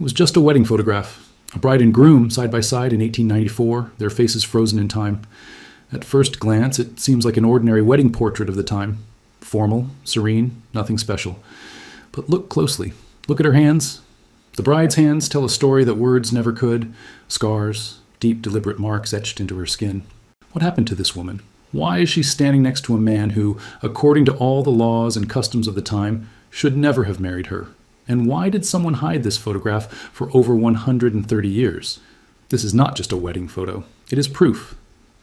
It was just a wedding photograph. A bride and groom side by side in 1894, their faces frozen in time. At first glance, it seems like an ordinary wedding portrait of the time. Formal, serene, nothing special. But look closely. Look at her hands. The bride's hands tell a story that words never could. Scars, deep, deliberate marks etched into her skin. What happened to this woman? Why is she standing next to a man who, according to all the laws and customs of the time, should never have married her? And why did someone hide this photograph for over 130 years? This is not just a wedding photo. It is proof.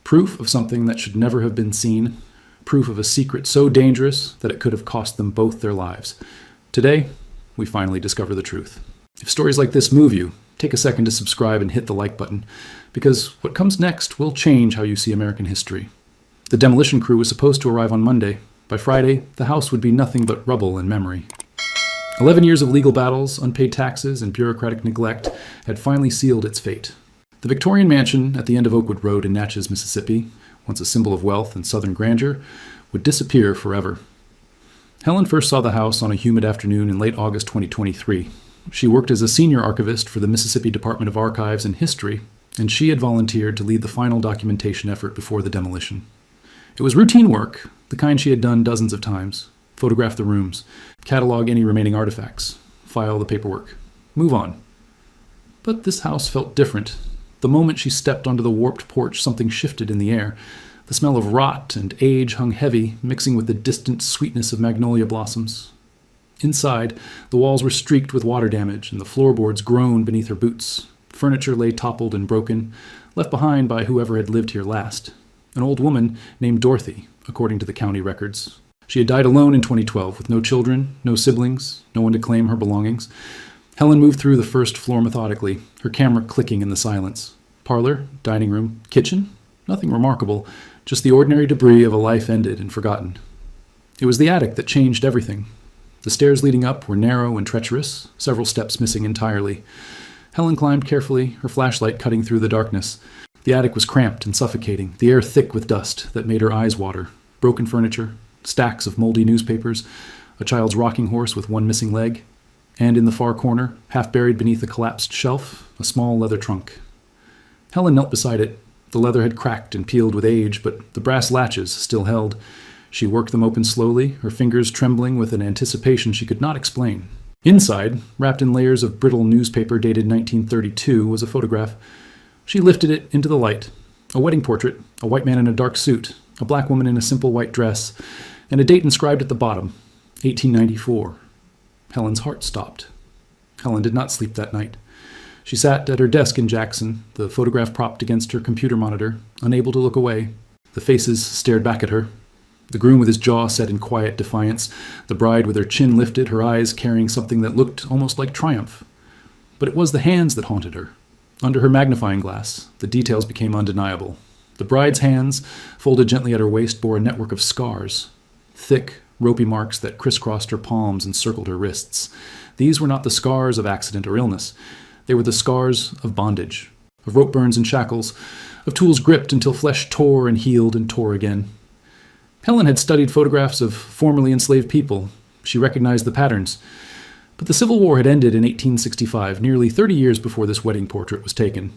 Proof of something that should never have been seen. Proof of a secret so dangerous that it could have cost them both their lives. Today, we finally discover the truth. If stories like this move you, take a second to subscribe and hit the like button, because what comes next will change how you see American history. The demolition crew was supposed to arrive on Monday. By Friday, the house would be nothing but rubble and memory. 11 years of legal battles, unpaid taxes, and bureaucratic neglect had finally sealed its fate. The Victorian mansion at the end of Oakwood Road in Natchez, Mississippi, once a symbol of wealth and southern grandeur, would disappear forever. Helen first saw the house on a humid afternoon in late August 2023. She worked as a senior archivist for the Mississippi Department of Archives and History, and she had volunteered to lead the final documentation effort before the demolition. It was routine work, the kind she had done dozens of times. Photograph the rooms, catalog any remaining artifacts, file the paperwork, move on. But this house felt different. The moment she stepped onto the warped porch, something shifted in the air. The smell of rot and age hung heavy, mixing with the distant sweetness of magnolia blossoms. Inside, the walls were streaked with water damage, and the floorboards groaned beneath her boots. Furniture lay toppled and broken, left behind by whoever had lived here last. An old woman named Dorothy, according to the county records. She had died alone in 2012, with no children, no siblings, no one to claim her belongings. Helen moved through the first floor methodically, her camera clicking in the silence. Parlor, dining room, kitchen? Nothing remarkable, just the ordinary debris of a life ended and forgotten. It was the attic that changed everything. The stairs leading up were narrow and treacherous, several steps missing entirely. Helen climbed carefully, her flashlight cutting through the darkness. The attic was cramped and suffocating, the air thick with dust that made her eyes water. Broken furniture, stacks of moldy newspapers, a child's rocking horse with one missing leg, and in the far corner, half buried beneath a collapsed shelf, a small leather trunk. Helen knelt beside it. The leather had cracked and peeled with age, but the brass latches still held. She worked them open slowly, her fingers trembling with an anticipation she could not explain. Inside, wrapped in layers of brittle newspaper dated 1932, was a photograph. She lifted it into the light. A wedding portrait, a white man in a dark suit, a black woman in a simple white dress, and a date inscribed at the bottom, 1894. Helen's heart stopped. Helen did not sleep that night. She sat at her desk in Jackson, the photograph propped against her computer monitor, unable to look away. The faces stared back at her. The groom with his jaw set in quiet defiance, the bride with her chin lifted, her eyes carrying something that looked almost like triumph. But it was the hands that haunted her. Under her magnifying glass, the details became undeniable. The bride's hands, folded gently at her waist, bore a network of scars. Thick, ropey marks that crisscrossed her palms and circled her wrists. These were not the scars of accident or illness. They were the scars of bondage, of rope burns and shackles, of tools gripped until flesh tore and healed and tore again. Helen had studied photographs of formerly enslaved people. She recognized the patterns. But the Civil War had ended in 1865, nearly 30 years before this wedding portrait was taken.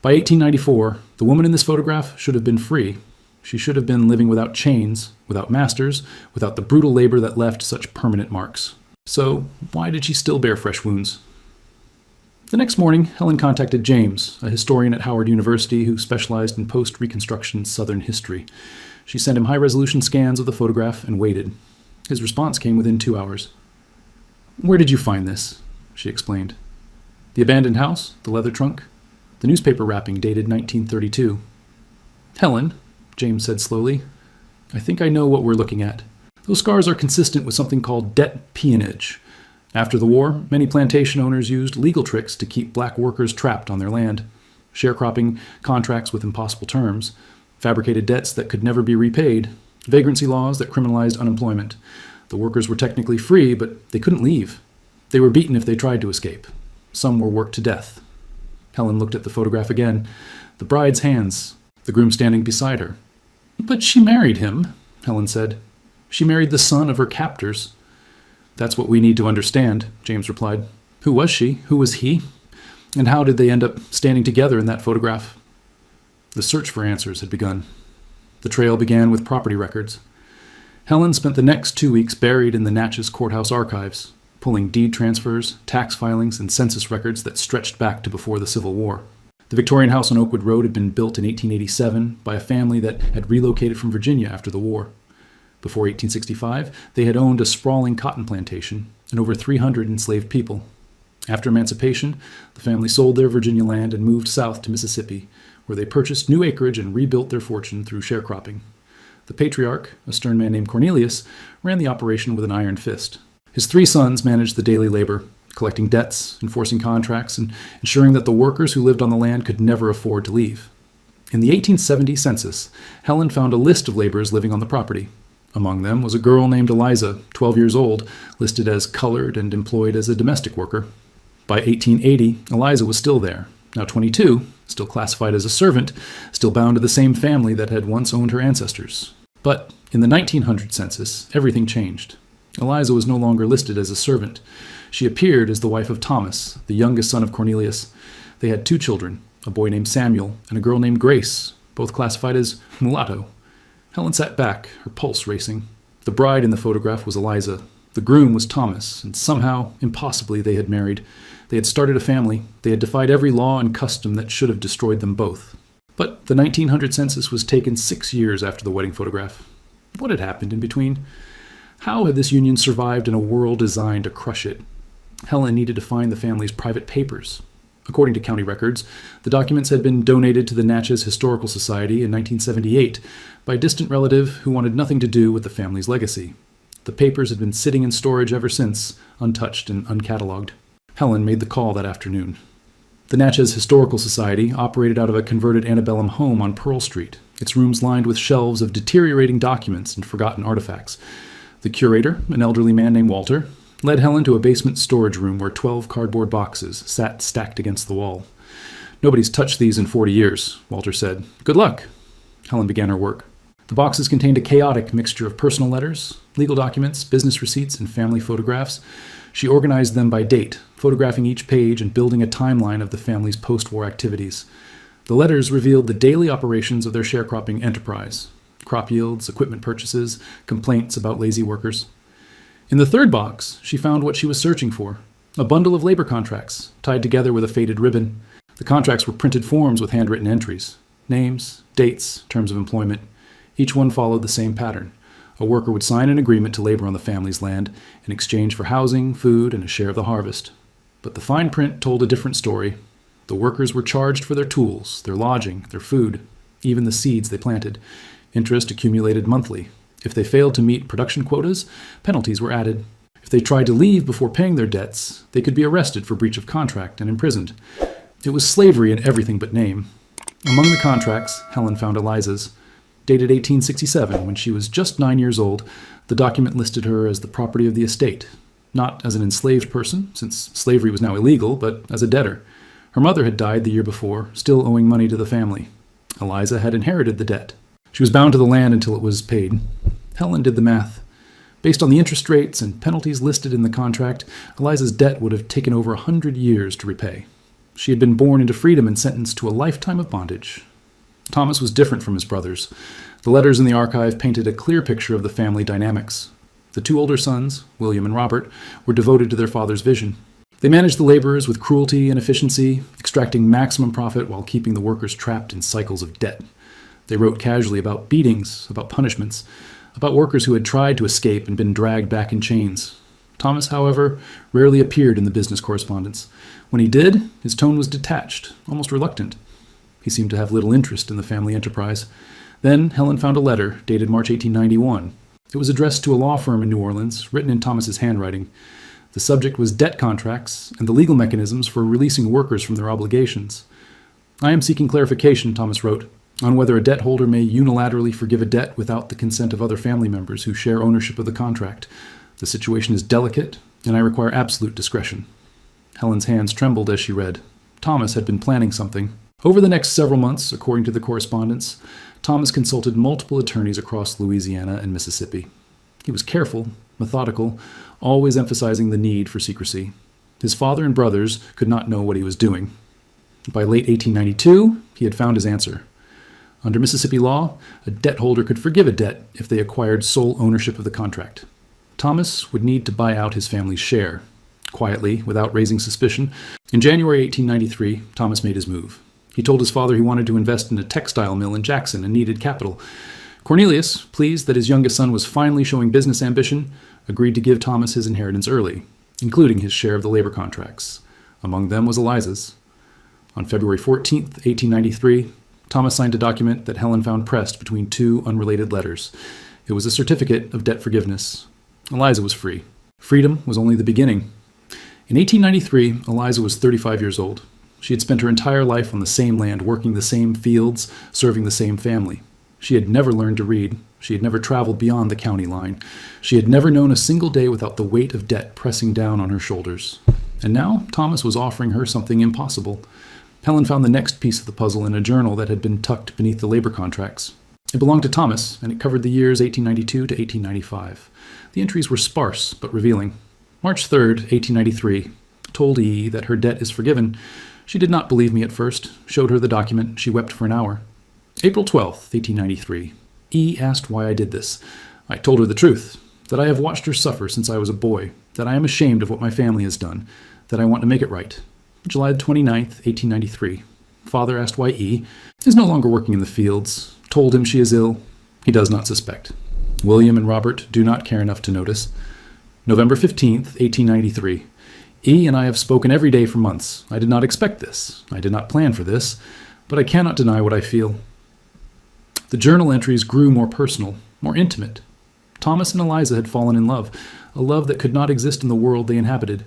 By 1894, the woman in this photograph should have been free. She should have been living without chains, without masters, without the brutal labor that left such permanent marks. So, why did she still bear fresh wounds? The next morning, Helen contacted James, a historian at Howard University who specialized in post-Reconstruction Southern history. She sent him high-resolution scans of the photograph and waited. His response came within 2 hours. "Where did you find this?" she explained. "The abandoned house, the leather trunk, the newspaper wrapping dated 1932. "Helen," James said slowly, "I think I know what we're looking at. Those scars are consistent with something called debt peonage. After the war, many plantation owners used legal tricks to keep black workers trapped on their land. Sharecropping, contracts with impossible terms, fabricated debts that could never be repaid, vagrancy laws that criminalized unemployment. The workers were technically free, but they couldn't leave. They were beaten if they tried to escape. Some were worked to death." Helen looked at the photograph again. The bride's hands, the groom standing beside her. "But she married him," Helen said. "She married the son of her captors." "That's what we need to understand," James replied. Who was she? Who was he? And how did they end up standing together in that photograph? The search for answers had begun. The trail began with property records. Helen spent the next 2 weeks buried in the Natchez courthouse archives, pulling deed transfers, tax filings, and census records that stretched back to before the Civil War. The Victorian house on Oakwood Road had been built in 1887 by a family that had relocated from Virginia after the war. Before 1865, they had owned a sprawling cotton plantation and over 300 enslaved people. After emancipation, the family sold their Virginia land and moved south to Mississippi, where they purchased new acreage and rebuilt their fortune through sharecropping. The patriarch, a stern man named Cornelius, ran the operation with an iron fist. His 3 sons managed the daily labor, collecting debts, enforcing contracts, and ensuring that the workers who lived on the land could never afford to leave. In the 1870 census, Helen found a list of laborers living on the property. Among them was a girl named Eliza, 12 years old, listed as colored and employed as a domestic worker. By 1880, Eliza was still there, now 22, still classified as a servant, still bound to the same family that had once owned her ancestors. But in the 1900 census, everything changed. Eliza was no longer listed as a servant. She appeared as the wife of Thomas, the youngest son of Cornelius. They had 2 children, a boy named Samuel and a girl named Grace, both classified as mulatto. Helen sat back, her pulse racing. The bride in the photograph was Eliza. The groom was Thomas, and somehow, impossibly, they had married. They had started a family. They had defied every law and custom that should have destroyed them both. But the 1900 census was taken 6 years after the wedding photograph. What had happened in between? How had this union survived in a world designed to crush it? Helen needed to find the family's private papers. According to county records, the documents had been donated to the Natchez Historical Society in 1978 by a distant relative who wanted nothing to do with the family's legacy. The papers had been sitting in storage ever since, untouched and uncatalogued. Helen made the call that afternoon. The Natchez Historical Society operated out of a converted antebellum home on Pearl Street, its rooms lined with shelves of deteriorating documents and forgotten artifacts. The curator, an elderly man named Walter, led Helen to a basement storage room where 12 cardboard boxes sat stacked against the wall. "Nobody's touched these in 40 years, Walter said. "Good luck." Helen began her work. The boxes contained a chaotic mixture of personal letters, legal documents, business receipts, and family photographs. She organized them by date, photographing each page and building a timeline of the family's post-war activities. The letters revealed the daily operations of their sharecropping enterprise: crop yields, equipment purchases, complaints about lazy workers. In the third box, she found what she was searching for: a bundle of labor contracts, tied together with a faded ribbon. The contracts were printed forms with handwritten entries: names, dates, terms of employment. Each one followed the same pattern. A worker would sign an agreement to labor on the family's land in exchange for housing, food, and a share of the harvest. But the fine print told a different story. The workers were charged for their tools, their lodging, their food, even the seeds they planted. Interest accumulated monthly. If they failed to meet production quotas, penalties were added. If they tried to leave before paying their debts, they could be arrested for breach of contract and imprisoned. It was slavery in everything but name. Among the contracts, Helen found Eliza's. Dated 1867, when she was just 9 years old, the document listed her as the property of the estate, not as an enslaved person, since slavery was now illegal, but as a debtor. Her mother had died the year before, still owing money to the family. Eliza had inherited the debt. She was bound to the land until it was paid. Helen did the math. Based on the interest rates and penalties listed in the contract, Eliza's debt would have taken over 100 years to repay. She had been born into freedom and sentenced to a lifetime of bondage. Thomas was different from his brothers. The letters in the archive painted a clear picture of the family dynamics. The 2 older sons, William and Robert, were devoted to their father's vision. They managed the laborers with cruelty and efficiency, extracting maximum profit while keeping the workers trapped in cycles of debt. They wrote casually about beatings, about punishments, about workers who had tried to escape and been dragged back in chains. Thomas, however, rarely appeared in the business correspondence. When he did, his tone was detached, almost reluctant. He seemed to have little interest in the family enterprise. Then Helen found a letter dated March 1891. It was addressed to a law firm in New Orleans, written in Thomas's handwriting. The subject was debt contracts and the legal mechanisms for releasing workers from their obligations. "I am seeking clarification," Thomas wrote, "on whether a debt holder may unilaterally forgive a debt without the consent of other family members who share ownership of the contract. The situation is delicate, and I require absolute discretion." Helen's hands trembled as she read. Thomas had been planning something. Over the next several months, according to the correspondence, Thomas consulted multiple attorneys across Louisiana and Mississippi. He was careful, methodical, always emphasizing the need for secrecy. His father and brothers could not know what he was doing. By late 1892, he had found his answer. Under Mississippi law, a debt holder could forgive a debt if they acquired sole ownership of the contract. Thomas would need to buy out his family's share. Quietly, without raising suspicion, in January 1893, Thomas made his move. He told his father he wanted to invest in a textile mill in Jackson and needed capital. Cornelius, pleased that his youngest son was finally showing business ambition, agreed to give Thomas his inheritance early, including his share of the labor contracts. Among them was Eliza's. On February 14, 1893, Thomas signed a document that Helen found pressed between two unrelated letters. It was a certificate of debt forgiveness. Eliza was free. Freedom was only the beginning. In 1893, Eliza was 35 years old. She had spent her entire life on the same land, working the same fields, serving the same family. She had never learned to read. She had never traveled beyond the county line. She had never known a single day without the weight of debt pressing down on her shoulders. And now Thomas was offering her something impossible. Helen found the next piece of the puzzle in a journal that had been tucked beneath the labor contracts. It belonged to Thomas, and it covered the years 1892 to 1895. The entries were sparse but revealing. March 3rd, 1893. Told E. that her debt is forgiven. She did not believe me at first. Showed her the document. She wept for an hour. April 12th, 1893. E. asked why I did this. I told her the truth, that I have watched her suffer since I was a boy, that I am ashamed of what my family has done, that I want to make it right. July 29th, 1893. Father asked why E. is no longer working in the fields. Told him she is ill. He does not suspect. William and Robert do not care enough to notice. November 15th, 1893. E. and I have spoken every day for months. I did not expect this. I did not plan for this, but I cannot deny what I feel. The journal entries grew more personal, more intimate. Thomas and Eliza had fallen in love, a love that could not exist in the world they inhabited.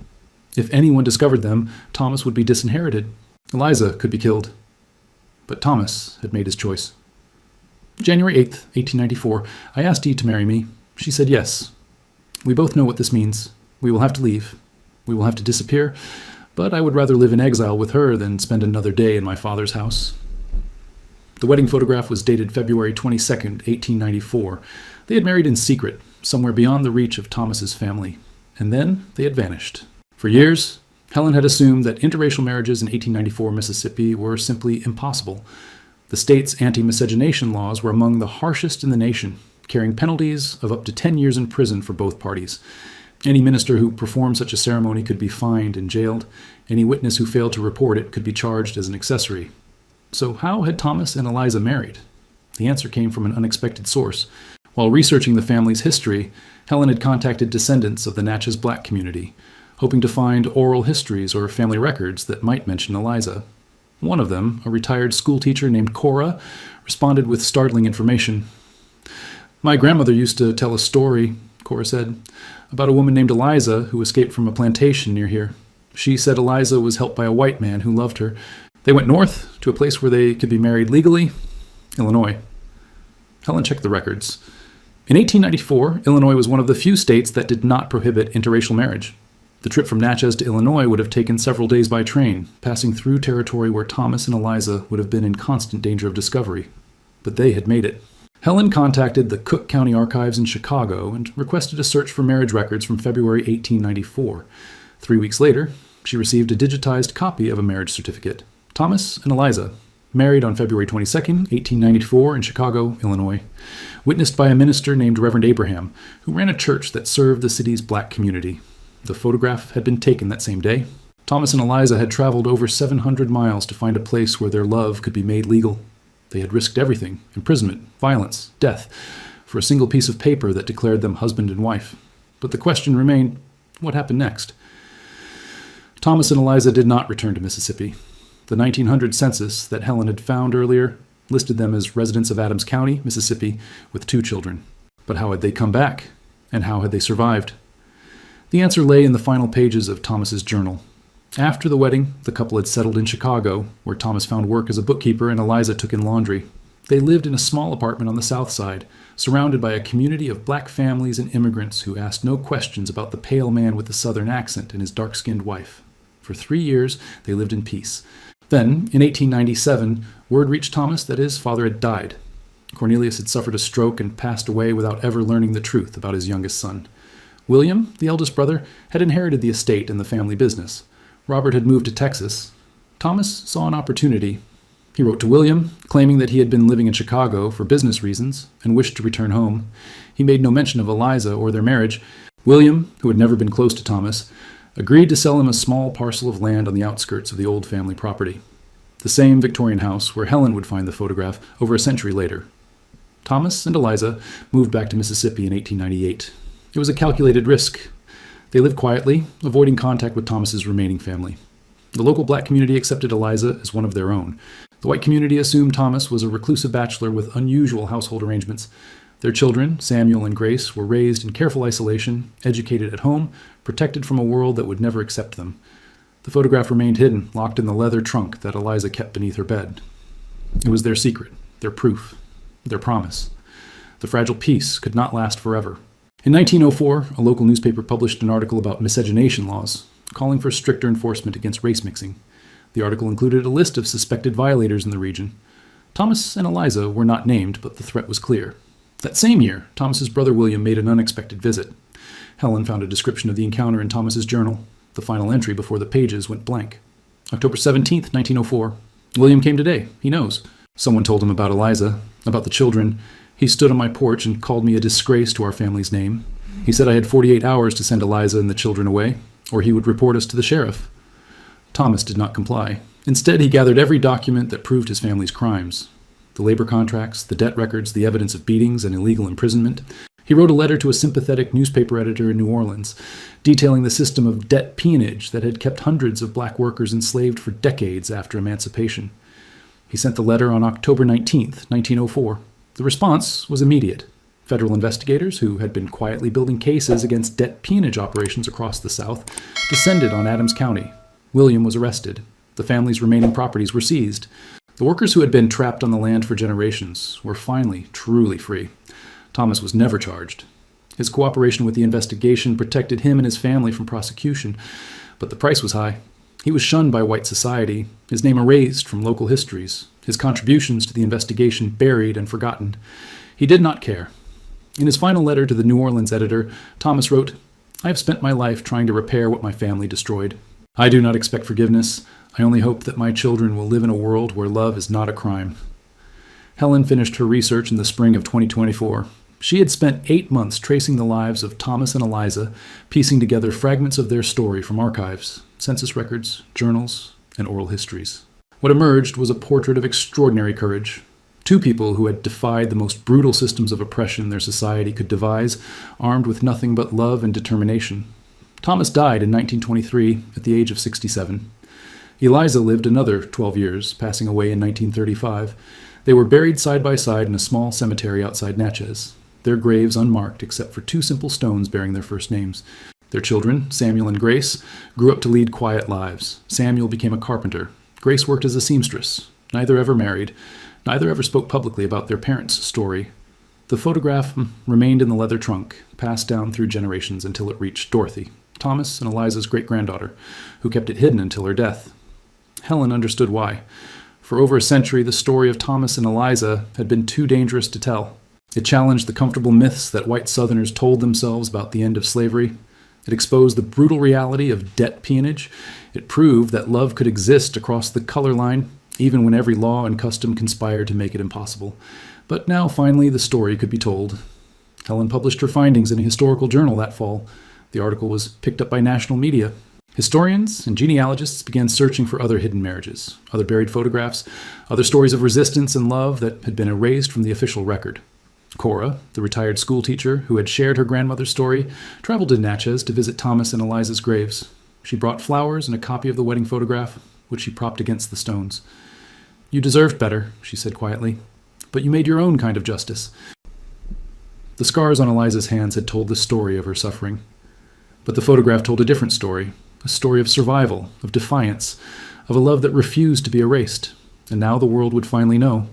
If anyone discovered them, Thomas would be disinherited. Eliza could be killed. But Thomas had made his choice. January 8th, 1894, I asked E. to marry me. She said yes. We both know what this means. We will have to leave. We will have to disappear, but I would rather live in exile with her than spend another day in my father's house. The wedding photograph was dated February 22nd, 1894. They had married in secret, somewhere beyond the reach of Thomas's family. And then they had vanished. For years, Helen had assumed that interracial marriages in 1894 Mississippi were simply impossible. The state's anti-miscegenation laws were among the harshest in the nation, carrying penalties of up to 10 years in prison for both parties. Any minister who performed such a ceremony could be fined and jailed. Any witness who failed to report it could be charged as an accessory. So how had Thomas and Eliza married? The answer came from an unexpected source. While researching the family's history, Helen had contacted descendants of the Natchez black community, hoping to find oral histories or family records that might mention Eliza. One of them, a retired schoolteacher named Cora, responded with startling information. My grandmother used to tell a story, Cora said, about a woman named Eliza who escaped from a plantation near here. She said Eliza was helped by a white man who loved her. They went north to a place where they could be married legally, Illinois. Helen checked the records. In 1894, Illinois was one of the few states that did not prohibit interracial marriage. The trip from Natchez to Illinois would have taken several days by train, passing through territory where Thomas and Eliza would have been in constant danger of discovery. But they had made it. Helen contacted the Cook County Archives in Chicago and requested a search for marriage records from February 1894. 3 weeks later, she received a digitized copy of a marriage certificate. Thomas and Eliza, married on February 22, 1894 in Chicago, Illinois, witnessed by a minister named Reverend Abraham, who ran a church that served the city's black community. The photograph had been taken that same day. Thomas and Eliza had traveled over 700 miles to find a place where their love could be made legal. They had risked everything, imprisonment, violence, death, for a single piece of paper that declared them husband and wife. But the question remained, what happened next? Thomas and Eliza did not return to Mississippi. The 1900 census that Helen had found earlier listed them as residents of Adams County, Mississippi, with 2 children. But how had they come back? And how had they survived? The answer lay in the final pages of Thomas's journal. After the wedding, the couple had settled in Chicago, where Thomas found work as a bookkeeper and Eliza took in laundry. They lived in a small apartment on the south side, surrounded by a community of black families and immigrants who asked no questions about the pale man with the southern accent and his dark-skinned wife. For 3 years, they lived in peace. Then, in 1897, word reached Thomas that his father had died. Cornelius had suffered a stroke and passed away without ever learning the truth about his youngest son. William, the eldest brother, had inherited the estate and the family business. Robert had moved to Texas. Thomas saw an opportunity. He wrote to William, claiming that he had been living in Chicago for business reasons and wished to return home. He made no mention of Eliza or their marriage. William, who had never been close to Thomas, agreed to sell him a small parcel of land on the outskirts of the old family property, the same Victorian house where Helen would find the photograph over a century later. Thomas and Eliza moved back to Mississippi in 1898. It was a calculated risk. They lived quietly, avoiding contact with Thomas's remaining family. The local black community accepted Eliza as one of their own. The white community assumed Thomas was a reclusive bachelor with unusual household arrangements. Their children, Samuel and Grace, were raised in careful isolation, educated at home, protected from a world that would never accept them. The photograph remained hidden, locked in the leather trunk that Eliza kept beneath her bed. It was their secret, their proof, their promise. The fragile peace could not last forever. In 1904, a local newspaper published an article about miscegenation laws, calling for stricter enforcement against race mixing. The article included a list of suspected violators in the region. Thomas and Eliza were not named, but the threat was clear. That same year, Thomas's brother William made an unexpected visit. Helen found a description of the encounter in Thomas's journal, the final entry before the pages went blank. October 17th, 1904. William came today. He knows. Someone told him about Eliza, about the children. He stood on my porch and called me a disgrace to our family's name. He said I had 48 hours to send Eliza and the children away, or he would report us to the sheriff. Thomas did not comply. Instead, he gathered every document that proved his family's crimes. The labor contracts, the debt records, the evidence of beatings and illegal imprisonment. He wrote a letter to a sympathetic newspaper editor in New Orleans, detailing the system of debt peonage that had kept hundreds of black workers enslaved for decades after emancipation. He sent the letter on October 19th, 1904. The response was immediate. Federal investigators, who had been quietly building cases against debt peonage operations across the South, descended on Adams County. William was arrested. The family's remaining properties were seized. The workers who had been trapped on the land for generations were finally truly free. Thomas was never charged. His cooperation with the investigation protected him and his family from prosecution, but the price was high. He was shunned by white society, his name erased from local histories, his contributions to the investigation buried and forgotten. He did not care. In his final letter to the New Orleans editor, Thomas wrote, "I have spent my life trying to repair what my family destroyed. I do not expect forgiveness. I only hope that my children will live in a world where love is not a crime." Helen finished her research in the spring of 2024. She had spent 8 months tracing the lives of Thomas and Eliza, piecing together fragments of their story from archives, census records, journals, and oral histories. What emerged was a portrait of extraordinary courage. Two people who had defied the most brutal systems of oppression their society could devise, armed with nothing but love and determination. Thomas died in 1923 at the age of 67. Eliza lived another 12 years, passing away in 1935. They were buried side by side in a small cemetery outside Natchez, their graves unmarked except for 2 simple stones bearing their first names. Their children, Samuel and Grace, grew up to lead quiet lives. Samuel became a carpenter. Grace worked as a seamstress. Neither ever married. Neither ever spoke publicly about their parents' story. The photograph remained in the leather trunk, passed down through generations until it reached Dorothy, Thomas and Eliza's great-granddaughter, who kept it hidden until her death. Helen understood why. For over a century, the story of Thomas and Eliza had been too dangerous to tell. It challenged the comfortable myths that white Southerners told themselves about the end of slavery. It exposed the brutal reality of debt peonage. It proved that love could exist across the color line, even when every law and custom conspired to make it impossible. But now, finally, the story could be told. Helen published her findings in a historical journal that fall. The article was picked up by national media. Historians and genealogists began searching for other hidden marriages, other buried photographs, other stories of resistance and love that had been erased from the official record. Cora, the retired schoolteacher who had shared her grandmother's story, traveled to Natchez to visit Thomas and Eliza's graves. She brought flowers and a copy of the wedding photograph, which she propped against the stones. "You deserved better," she said quietly, "but you made your own kind of justice." The scars on Eliza's hands had told the story of her suffering. But the photograph told a different story, a story of survival, of defiance, of a love that refused to be erased. And now the world would finally know.